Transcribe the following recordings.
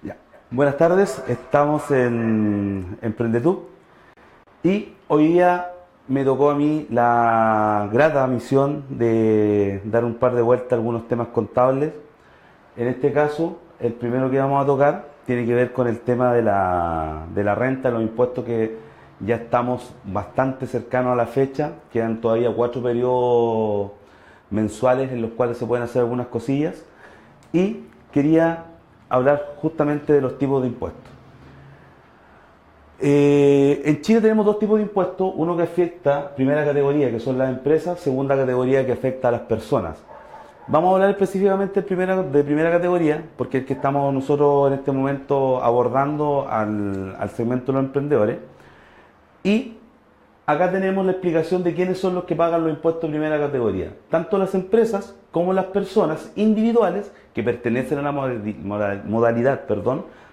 Ya. Buenas tardes, estamos en Emprendetub y hoy día me tocó a mí la grata misión de dar un par de vueltas a algunos temas contables. En este caso, el primero que vamos a tocar tiene que ver con el tema de la renta, los impuestos, que ya estamos bastante cercanos a la fecha. Quedan todavía 4 periodos mensuales en los cuales se pueden hacer algunas cosillas. Y quería hablar justamente de los tipos de impuestos. En Chile tenemos dos tipos de impuestos, uno que afecta primera categoría, que son las empresas, segunda categoría que afecta a las personas. Vamos a hablar específicamente de primera categoría, porque es el que estamos nosotros en este momento abordando al segmento de los emprendedores. Y acá tenemos la explicación de quiénes son los que pagan los impuestos de primera categoría. Tanto las empresas como las personas individuales que pertenecen a la modalidad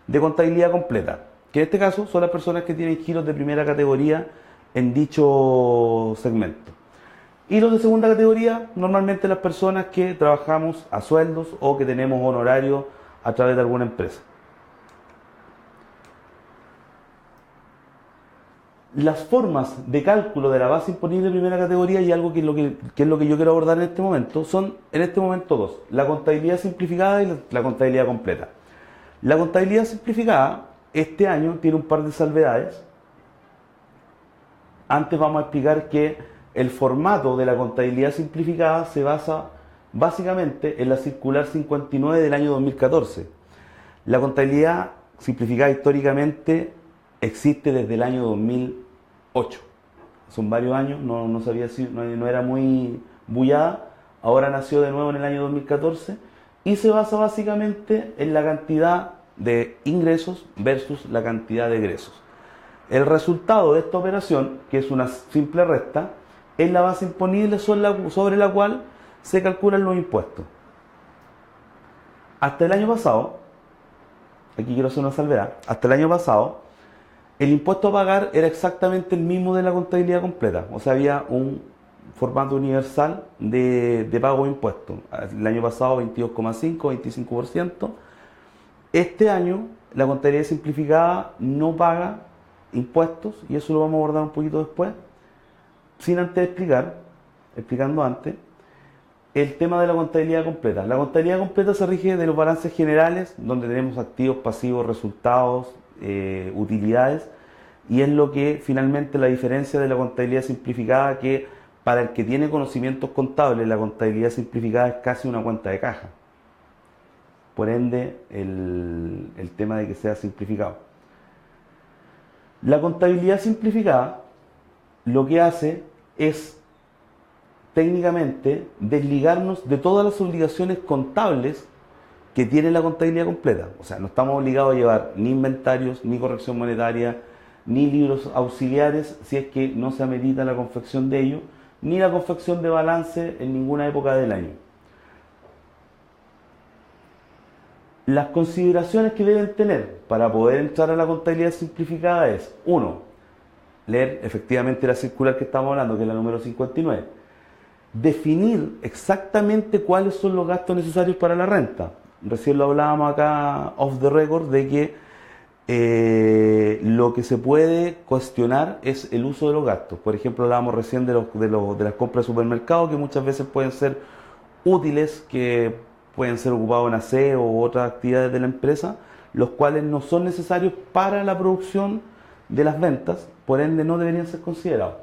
de contabilidad completa. Que en este caso son las personas que tienen giros de primera categoría en dicho segmento. Y los de segunda categoría, normalmente las personas que trabajamos a sueldos o que tenemos honorarios a través de alguna empresa. Las formas de cálculo de la base imponible de primera categoría, y algo que es lo que yo quiero abordar en este momento, son en este momento dos: la contabilidad simplificada y la contabilidad completa. La contabilidad simplificada este año tiene un par de salvedades. Antes vamos a explicar que el formato de la contabilidad simplificada se basa básicamente en la circular 59 del año 2014. La contabilidad simplificada históricamente existe desde el año 2008. Son varios años, no sabía si no era muy bullada. Ahora nació de nuevo en el año 2014 y se basa básicamente en la cantidad de ingresos versus la cantidad de egresos. El resultado de esta operación, que es una simple resta, es la base imponible sobre la cual se calculan los impuestos. Hasta el año pasado, aquí quiero hacer una salvedad, hasta el año pasado, el impuesto a pagar era exactamente el mismo de la contabilidad completa. O sea, había un formato universal de pago de impuestos. El año pasado 22,5, 25%. Este año la contabilidad simplificada no paga impuestos, y eso lo vamos a abordar un poquito después, sin antes explicando antes el tema de la contabilidad completa. La contabilidad completa se rige de los balances generales, donde tenemos activos, pasivos, resultados, utilidades, y es lo que finalmente la diferencia de la contabilidad simplificada, que para el que tiene conocimientos contables, la contabilidad simplificada es casi una cuenta de caja. Por ende, el tema de que sea simplificado. La contabilidad simplificada lo que hace es técnicamente desligarnos de todas las obligaciones contables que tiene la contabilidad completa. O sea, no estamos obligados a llevar ni inventarios, ni corrección monetaria, ni libros auxiliares, si es que no se amerita la confección de ellos, ni la confección de balance en ninguna época del año. Las consideraciones que deben tener para poder entrar a la contabilidad simplificada es: 1. Leer efectivamente la circular que estamos hablando, que es la número 59. Definir exactamente cuáles son los gastos necesarios para la renta. Recién lo hablábamos acá off the record, de que lo que se puede cuestionar es el uso de los gastos. Por ejemplo, hablábamos recién de las compras de supermercado, que muchas veces pueden ser útiles, que pueden ser ocupados en aseo u otras actividades de la empresa, los cuales no son necesarios para la producción de las ventas, por ende no deberían ser considerados.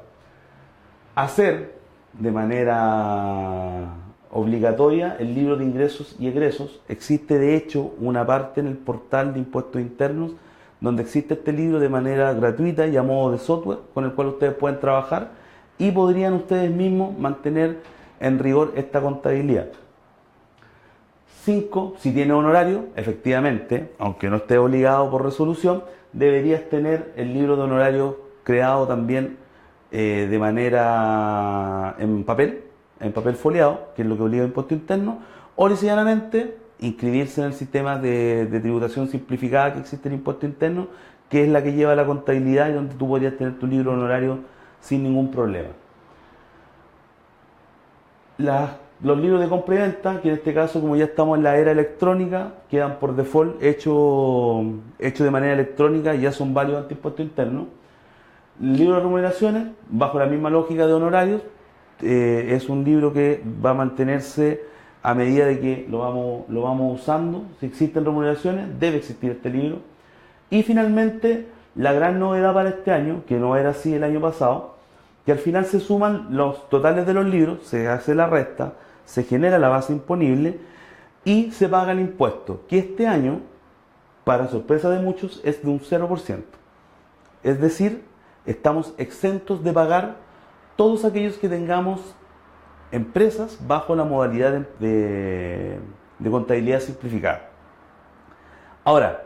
Hacer de manera obligatoria el libro de ingresos y egresos. Existe de hecho una parte en el portal de impuestos internos donde existe este libro de manera gratuita y a modo de software, con el cual ustedes pueden trabajar y podrían ustedes mismos mantener en rigor esta contabilidad. 5. Si tiene honorario, efectivamente, aunque no esté obligado por resolución, deberías tener el libro de honorarios creado también de manera en papel foliado, que es lo que obliga a impuesto interno, o sencillamente inscribirse en el sistema de tributación simplificada que existe en impuesto interno, que es la que lleva la contabilidad y donde tú podrías tener tu libro honorario sin ningún problema. Las Los libros de compra y venta, que en este caso, como ya estamos en la era electrónica, quedan por default hechos de manera electrónica y ya son válidos ante impuesto interno. El libro de remuneraciones, bajo la misma lógica de honorarios, es un libro que va a mantenerse a medida de que lo vamos usando. Si existen remuneraciones, debe existir este libro. Y finalmente, la gran novedad para este año, que no era así el año pasado, que al final se suman los totales de los libros, se hace la resta, se genera la base imponible y se paga el impuesto, que este año, para sorpresa de muchos, es de un 0%. Es decir, estamos exentos de pagar todos aquellos que tengamos empresas bajo la modalidad de contabilidad simplificada. Ahora,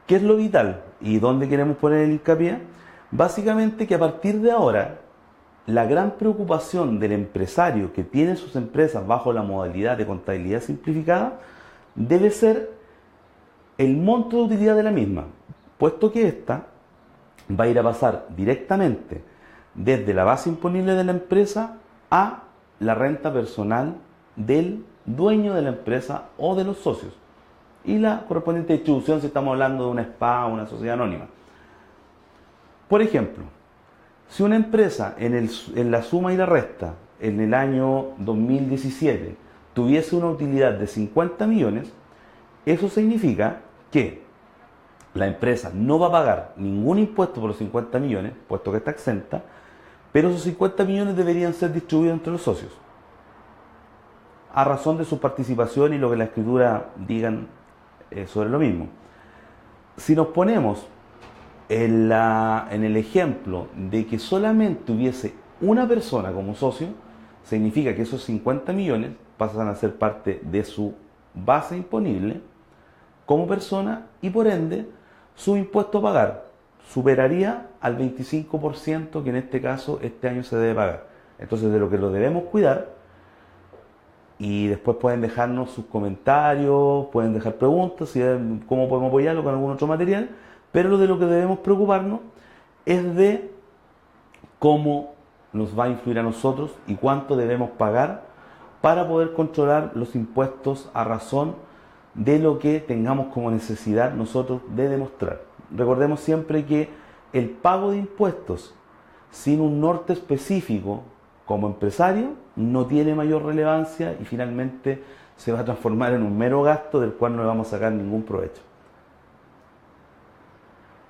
¿qué es lo vital y dónde queremos poner el hincapié? Básicamente que a partir de ahora, la gran preocupación del empresario que tiene sus empresas bajo la modalidad de contabilidad simplificada debe ser el monto de utilidad de la misma, puesto que ésta va a ir a pasar directamente desde la base imponible de la empresa a la renta personal del dueño de la empresa o de los socios y la correspondiente distribución si estamos hablando de una SPA o una sociedad anónima. Por ejemplo, si una empresa en la suma y la resta en el año 2017 tuviese una utilidad de 50 millones, eso significa que la empresa no va a pagar ningún impuesto por los 50 millones, puesto que está exenta, pero esos 50 millones deberían ser distribuidos entre los socios, a razón de su participación y lo que la escritura digan sobre lo mismo. Si nos ponemos en el ejemplo de que solamente hubiese una persona como socio, significa que esos 50 millones pasan a ser parte de su base imponible como persona y por ende su impuesto a pagar superaría al 25% que en este caso este año se debe pagar. Entonces, de lo que lo debemos cuidar, y después pueden dejarnos sus comentarios, pueden dejar preguntas, si cómo podemos apoyarlo con algún otro material, pero de lo que debemos preocuparnos es de cómo nos va a influir a nosotros y cuánto debemos pagar para poder controlar los impuestos a razón de lo que tengamos como necesidad nosotros de demostrar. Recordemos siempre que el pago de impuestos sin un norte específico como empresario no tiene mayor relevancia y finalmente se va a transformar en un mero gasto del cual no le vamos a sacar ningún provecho.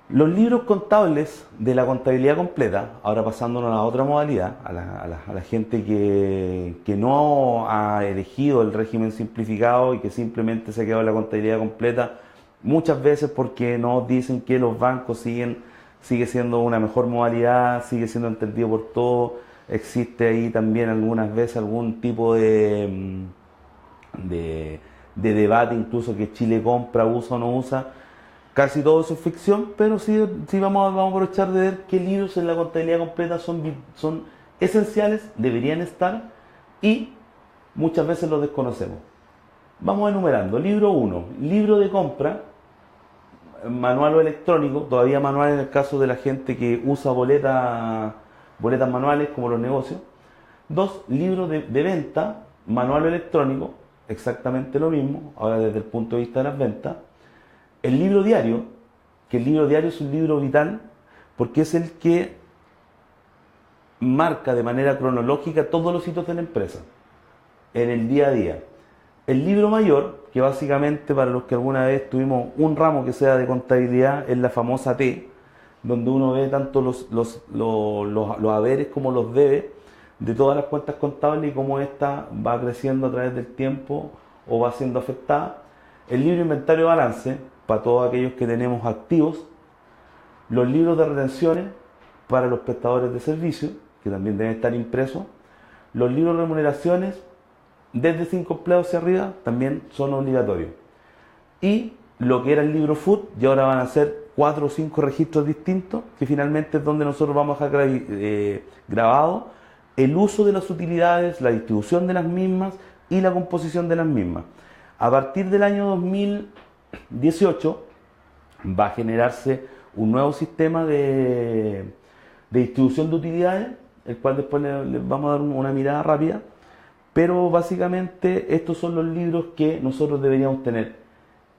Los libros contables de la contabilidad completa, ahora pasándonos a otra modalidad, a la gente que no ha elegido el régimen simplificado y que simplemente se ha quedado en la contabilidad completa, muchas veces porque nos dicen que los bancos sigue siendo una mejor modalidad, sigue siendo entendido por todos, existe ahí también algunas veces algún tipo de debate, incluso que Chile compra, usa o no usa. Casi todo eso es ficción, pero sí vamos a aprovechar de ver qué libros en la contabilidad completa son esenciales, deberían estar y muchas veces los desconocemos. Vamos enumerando. Libro 1, libro de compra, manual o electrónico, todavía manual en el caso de la gente que usa boletas manuales como los negocios. 2, libro de venta, manual o electrónico, exactamente lo mismo, ahora desde el punto de vista de las ventas. El libro diario, que el libro diario es un libro vital porque es el que marca de manera cronológica todos los hitos de la empresa en el día a día. El libro mayor, que básicamente para los que alguna vez tuvimos un ramo que sea de contabilidad, es la famosa T, donde uno ve tanto los haberes como los debes de todas las cuentas contables y cómo ésta va creciendo a través del tiempo o va siendo afectada. El libro inventario de balance, para todos aquellos que tenemos activos. Los libros de retenciones para los prestadores de servicios, que también deben estar impresos. Los libros de remuneraciones desde 5 empleados hacia arriba también son obligatorios. Y lo que era el libro Food, y ahora van a ser 4 o 5 registros distintos, que finalmente es donde nosotros vamos a dejar grabado el uso de las utilidades, la distribución de las mismas y la composición de las mismas. A partir del año 2018 va a generarse un nuevo sistema de distribución de utilidades, el cual después les vamos a dar una mirada rápida, Pero básicamente estos son los libros que nosotros deberíamos tener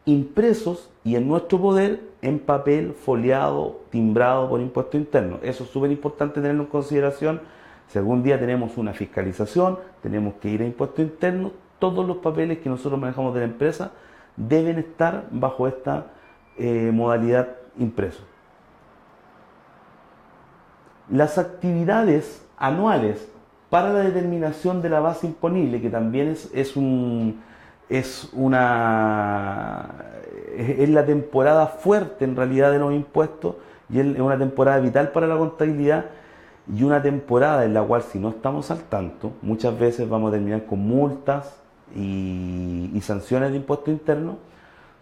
impresos y en nuestro poder en papel, foliado, timbrado por impuesto interno. Eso es súper importante tenerlo en consideración. Si algún día tenemos una fiscalización, tenemos que ir a impuesto interno, todos los papeles que nosotros manejamos de la empresa deben estar bajo esta modalidad impreso. Las actividades anuales para la determinación de la base imponible, que también es la temporada fuerte en realidad de los impuestos y es una temporada vital para la contabilidad y una temporada en la cual si no estamos al tanto, muchas veces vamos a terminar con multas y sanciones de impuesto interno.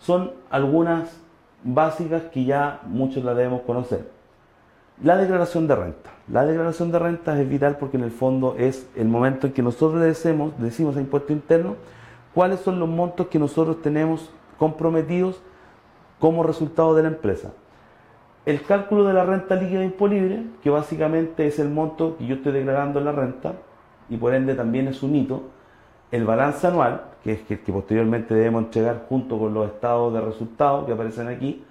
Son algunas básicas que ya muchos las debemos conocer. La declaración de renta. La declaración de renta es vital porque en el fondo es el momento en que nosotros le decimos a impuesto interno cuáles son los montos que nosotros tenemos comprometidos como resultado de la empresa. El cálculo de la renta líquida imponible, que básicamente es el monto que yo estoy declarando en la renta y por ende también es un hito. El balance anual, que es el que posteriormente debemos entregar junto con los estados de resultados que aparecen aquí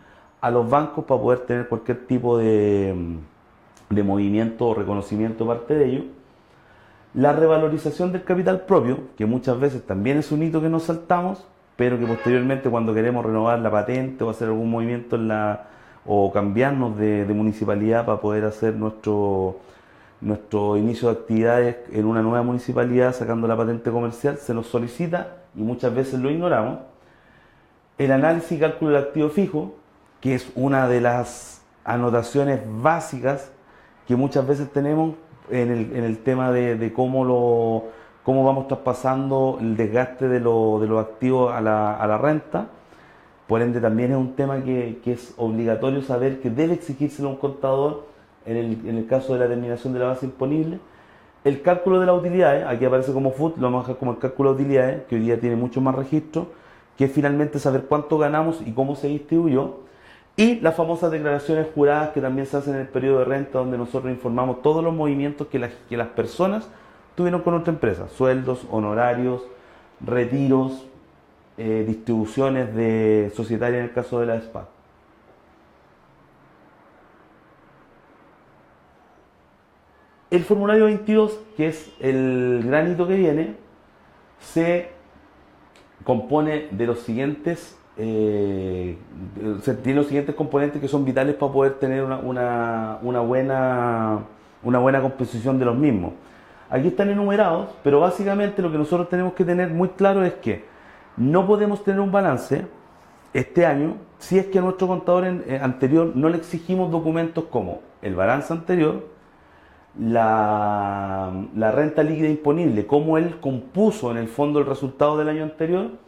a los bancos para poder tener cualquier tipo de movimiento o reconocimiento parte de ello. La revalorización del capital propio, que muchas veces también es un hito que nos saltamos, pero que posteriormente cuando queremos renovar la patente o hacer algún movimiento o cambiarnos de municipalidad para poder hacer nuestro inicio de actividades en una nueva municipalidad sacando la patente comercial, se nos solicita y muchas veces lo ignoramos. El análisis y cálculo del activo fijo, que es una de las anotaciones básicas que muchas veces tenemos en el tema de cómo vamos traspasando el desgaste de los activos a la renta. Por ende también es un tema que es obligatorio saber que debe exigírselo a un contador en el caso de la determinación de la base imponible. El cálculo de las utilidades, aquí aparece como FUT, lo vamos a dejar como el cálculo de utilidades, que hoy día tiene mucho más registro, que es finalmente saber cuánto ganamos y cómo se distribuyó. Y las famosas declaraciones juradas que también se hacen en el periodo de renta, donde nosotros informamos todos los movimientos que las personas tuvieron con nuestra empresa: sueldos, honorarios, retiros, distribuciones de societaria en el caso de la SPA. El formulario 22, que es el gran hito que viene, se compone de los siguientes tiene los siguientes componentes que son vitales para poder tener una buena composición de los mismos. Aquí están enumerados, pero básicamente lo que nosotros tenemos que tener muy claro es que no podemos tener un balance este año si es que a nuestro contador anterior no le exigimos documentos como el balance anterior, la renta líquida imponible, cómo él compuso en el fondo el resultado del año anterior,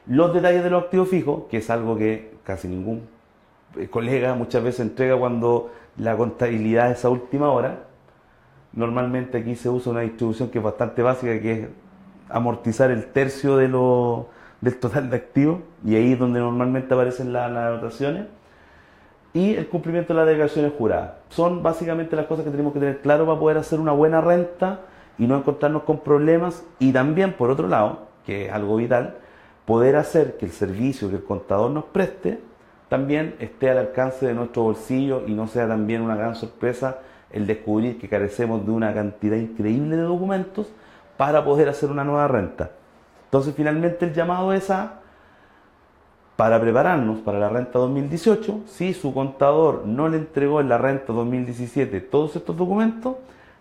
los detalles de los activos fijos, que es algo que casi ningún colega muchas veces entrega cuando la contabilidad es a última hora. Normalmente aquí se usa una distribución que es bastante básica, que es amortizar el tercio del total de activos, y ahí es donde normalmente aparecen las anotaciones. Y el cumplimiento de las declaraciones juradas. Son básicamente las cosas que tenemos que tener claro para poder hacer una buena renta y no encontrarnos con problemas. Y también, por otro lado, que es algo vital, poder hacer que el servicio que el contador nos preste también esté al alcance de nuestro bolsillo y no sea también una gran sorpresa el descubrir que carecemos de una cantidad increíble de documentos para poder hacer una nueva renta. Entonces, finalmente el llamado es para prepararnos para la renta 2018, si su contador no le entregó en la renta 2017 todos estos documentos,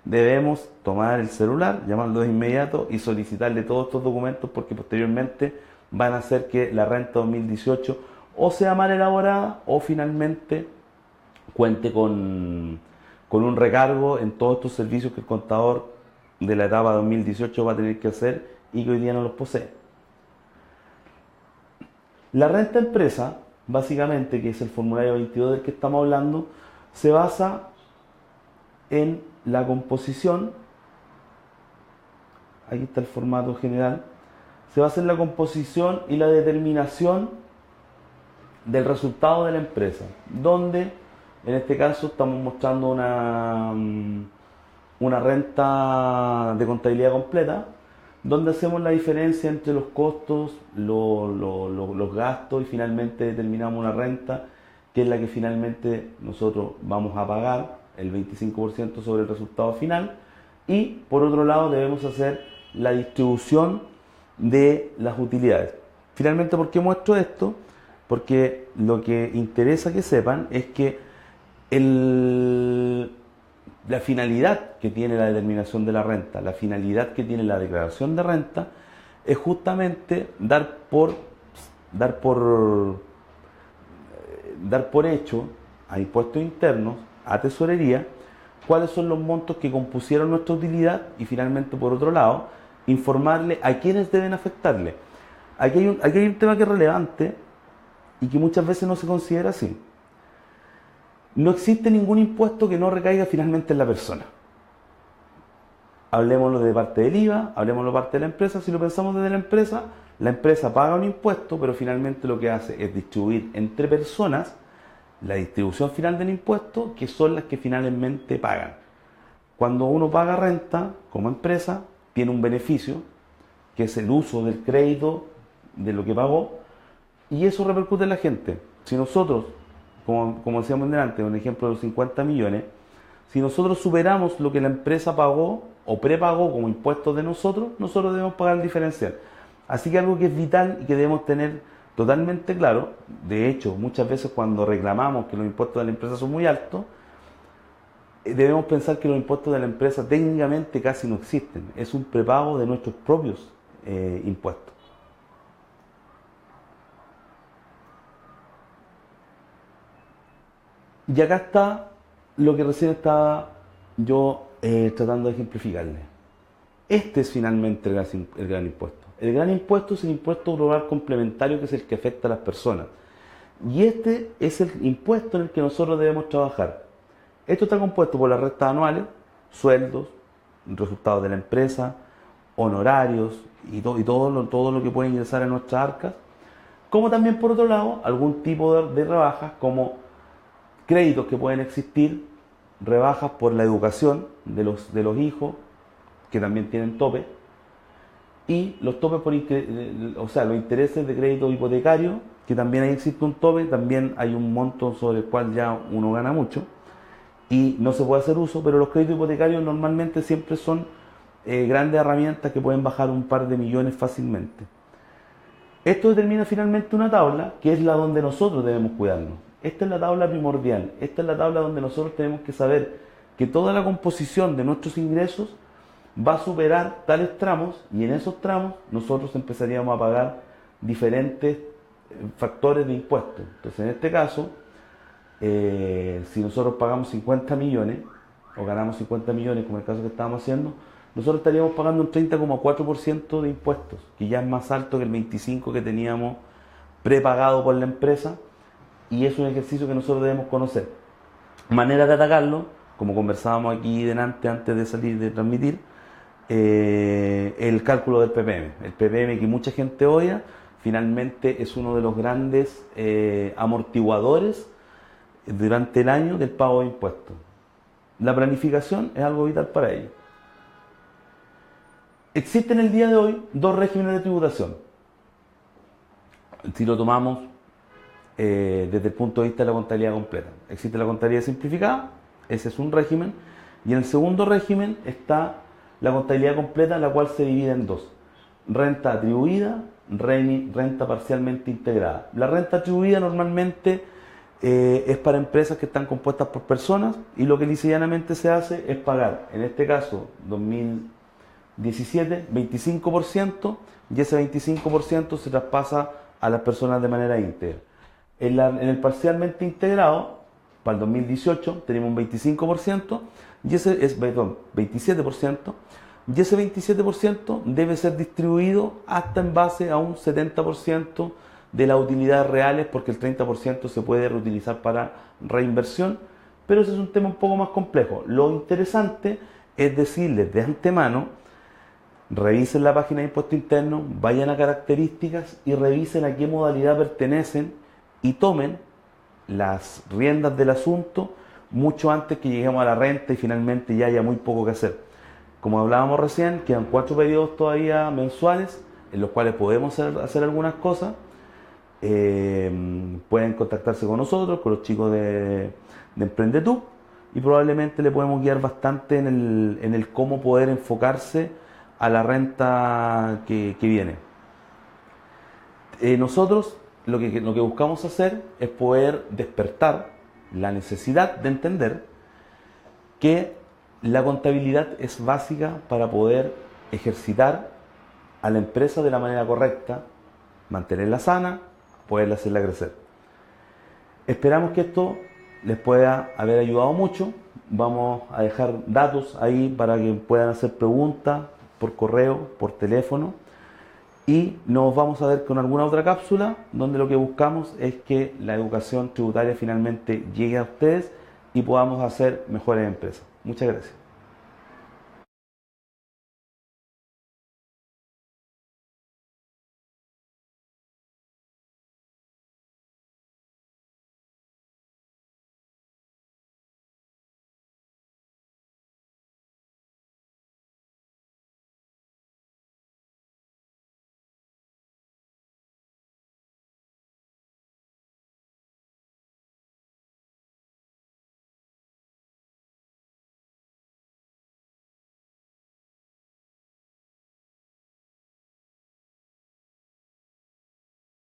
debemos tomar el celular, llamarlo de inmediato y solicitarle todos estos documentos, porque posteriormente van a hacer que la renta 2018 o sea mal elaborada o finalmente cuente con un recargo en todos estos servicios que el contador de la etapa 2018 va a tener que hacer y que hoy día no los posee. La renta empresa, básicamente, que es el formulario 22 del que estamos hablando, se basa en la composición, aquí está el formato general, se basa en la composición y la determinación del resultado de la empresa, donde en este caso estamos mostrando una renta de contabilidad completa, donde hacemos la diferencia entre los costos, los gastos y finalmente determinamos una renta que es la que finalmente nosotros vamos a pagar, el 25% sobre el resultado final, y por otro lado debemos hacer la distribución de las utilidades. Finalmente, ¿por qué muestro esto? Porque lo que interesa que sepan es que la finalidad que tiene la determinación de la renta, la finalidad que tiene la declaración de renta, es justamente dar por hecho a impuestos internos, a tesorería, cuáles son los montos que compusieron nuestra utilidad y finalmente, por otro lado, informarle a quiénes deben afectarle. Aquí hay un tema que es relevante y que muchas veces no se considera así. No existe ningún impuesto que no recaiga finalmente en la persona. Hablemoslo de parte del IVA, hablemoslo de parte de la empresa. Si lo pensamos desde la empresa paga un impuesto, pero finalmente lo que hace es distribuir entre personas la distribución final del impuesto, que son las que finalmente pagan. Cuando uno paga renta como empresa, tiene un beneficio, que es el uso del crédito de lo que pagó, y eso repercute en la gente. Si nosotros, como decíamos delante, un ejemplo de los 50 millones, si nosotros superamos lo que la empresa pagó o prepagó como impuestos de nosotros debemos pagar el diferencial. Así que algo que es vital y que debemos tener totalmente claro, de hecho, muchas veces cuando reclamamos que los impuestos de la empresa son muy altos, debemos pensar que los impuestos de la empresa técnicamente casi no existen, es un prepago de nuestros propios impuestos. Y acá está lo que recién estaba yo tratando de ejemplificarle. Este es finalmente el gran impuesto. El gran impuesto es el impuesto global complementario, que es el que afecta a las personas. Y este es el impuesto en el que nosotros debemos trabajar. Esto está compuesto por las rentas anuales, sueldos, resultados de la empresa, honorarios y todo lo que puede ingresar en nuestras arcas, como también por otro lado algún tipo de rebajas como créditos que pueden existir, rebajas por la educación de los hijos, que también tienen tope, y los topes los intereses de crédito hipotecario, que también ahí existe un tope, también hay un monto sobre el cual ya uno gana mucho y no se puede hacer uso, pero los créditos hipotecarios normalmente siempre son grandes herramientas que pueden bajar un par de millones fácilmente. Esto determina finalmente una tabla que es la donde nosotros debemos cuidarnos. Esta es la tabla primordial, esta es la tabla donde nosotros tenemos que saber que toda la composición de nuestros ingresos va a superar tales tramos, y en esos tramos nosotros empezaríamos a pagar diferentes factores de impuestos. Entonces, en este caso, si nosotros pagamos 50 millones o ganamos 50 millones, como el caso que estábamos haciendo, nosotros estaríamos pagando un 30,4% de impuestos, que ya es más alto que el 25% que teníamos prepagado por la empresa, y es un ejercicio que nosotros debemos conocer. Manera de atacarlo, como conversábamos aquí delante antes de salir de transmitir, el cálculo del PPM. El PPM, que mucha gente odia, finalmente es uno de los grandes amortiguadores durante el año del pago de impuestos. La planificación es algo vital para ello. Existen el día de hoy dos regímenes de tributación. Si lo tomamos desde el punto de vista de la contabilidad completa, existe la contabilidad simplificada, ese es un régimen, y en el segundo régimen está la contabilidad completa, la cual se divide en dos: renta atribuida, renta parcialmente integrada. La renta atribuida normalmente es para empresas que están compuestas por personas, y lo que lisa y llanamente se hace es pagar, en este caso 2017, 25%, y ese 25% se traspasa a las personas de manera íntegra. En el parcialmente integrado, para el 2018 tenemos un 25%, y ese es, 27%, y ese 27% debe ser distribuido hasta en base a un 70% de las utilidades reales, porque el 30% se puede reutilizar para reinversión, pero ese es un tema un poco más complejo. Lo interesante es decirles de antemano: revisen la página de impuesto interno, vayan a características y revisen a qué modalidad pertenecen y tomen las riendas del asunto mucho antes que lleguemos a la renta y finalmente ya haya muy poco que hacer. Como hablábamos recién, quedan 4 periodos todavía mensuales en los cuales podemos hacer algunas cosas. Pueden contactarse con nosotros, con los chicos de EmprendeTú, y probablemente le podemos guiar bastante en el cómo poder enfocarse a la renta que viene. Nosotros lo que buscamos hacer es poder despertar la necesidad de entender que la contabilidad es básica para poder ejercitar a la empresa de la manera correcta, mantenerla sana, poderla hacerla crecer. Esperamos que esto les pueda haber ayudado mucho. Vamos a dejar datos ahí para que puedan hacer preguntas por correo, por teléfono, y nos vamos a ver con alguna otra cápsula donde lo que buscamos es que la educación tributaria finalmente llegue a ustedes y podamos hacer mejores empresas. Muchas gracias.